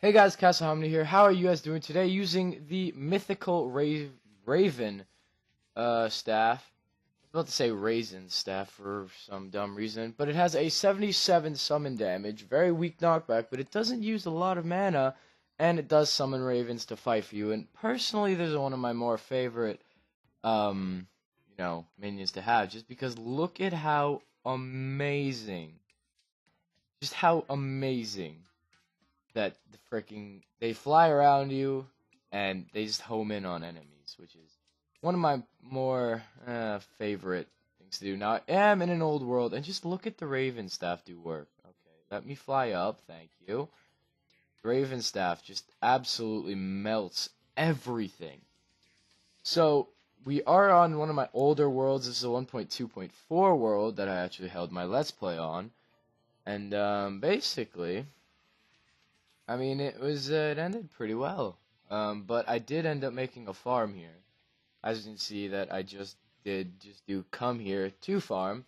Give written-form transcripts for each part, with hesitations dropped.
Hey guys, Castle Harmony here. How are you guys doing today? Using the mythical Raven staff. I was about to say Raisin staff for some dumb reason, but it has a 77 summon damage, very weak knockback, but it doesn't use a lot of mana, and it does summon ravens to fight for you. And personally, this is one of my more favorite, minions to have, just because look at how amazing, just how amazing that they fly around you and they just home in on enemies, which is one of my more favorite things to do. Now I am in an old world, and just look at the Raven staff do work. Okay, let me fly up. Thank you. Raven staff just absolutely melts everything. So we are on one of my older worlds. This is a 1.2.4 world that I actually held my Let's Play on, and basically. I mean, it ended pretty well. But I did end up making a farm here. As you can see that I just do come here to farm.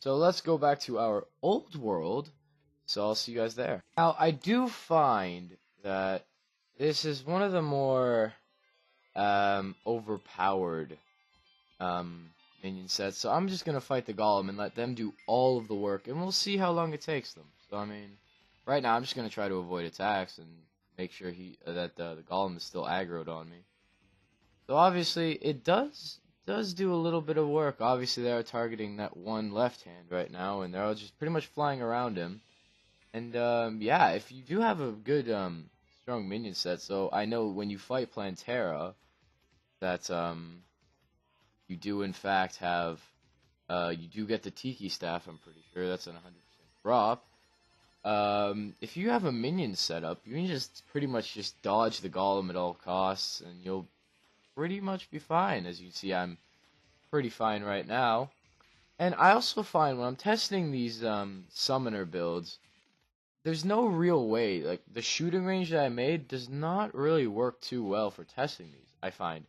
So let's go back to our old world. So I'll see you guys there. Now, I do find that this is one of the more overpowered minion sets. So I'm just going to fight the golem and let them do all of the work. And we'll see how long it takes them. So, I mean, right now I'm just going to try to avoid attacks and make sure that the golem is still aggroed on me. So obviously it does do a little bit of work. Obviously they are targeting that one left hand right now, and they're all just pretty much flying around him. And yeah, if you do have a good strong minion set, so I know when you fight Plantera that you do in fact have you do get the Tiki staff. I'm pretty sure that's an 100% drop. If you have a minion setup, you can just pretty much just dodge the golem at all costs, and you'll pretty much be fine. As you can see, I'm pretty fine right now. And I also find when I'm testing these summoner builds, there's no real way. Like, the shooting range that I made does not really work too well for testing these, I find.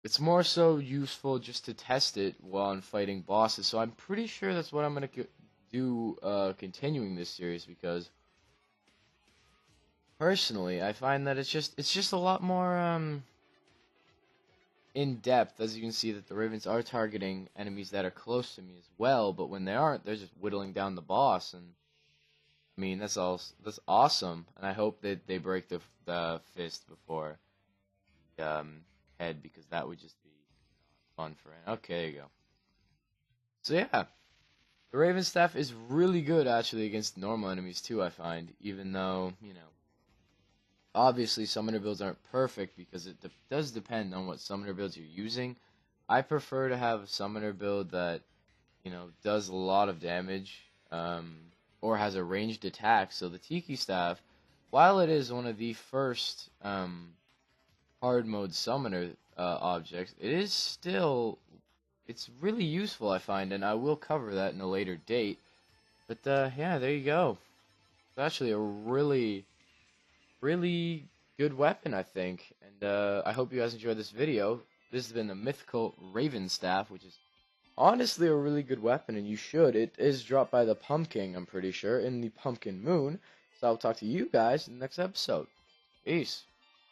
It's more so useful just to test it while I'm fighting bosses, so I'm pretty sure that's what I'm going to do continuing this series, because personally I find that it's just a lot more in depth. As you can see that the ravens are targeting enemies that are close to me as well, but when they aren't, they're just whittling down the boss. And I mean, that's awesome, and I hope that they break the fist before the head, because that would just be fun for it. Okay, there you go. So yeah, the Raven staff is really good actually against normal enemies too, I find, even though, obviously summoner builds aren't perfect, because it does depend on what summoner builds you're using. I prefer to have a summoner build that, does a lot of damage, or has a ranged attack. So the Tiki staff, while it is one of the first hard mode summoner objects, it's really useful, I find, and I will cover that in a later date. But yeah, there you go. It's actually a really, really good weapon, I think. And I hope you guys enjoyed this video. This has been the mythical Raven staff, which is honestly a really good weapon, and you should. It is dropped by the Pumpkin, I'm pretty sure, in the Pumpkin Moon. So I'll talk to you guys in the next episode. Peace.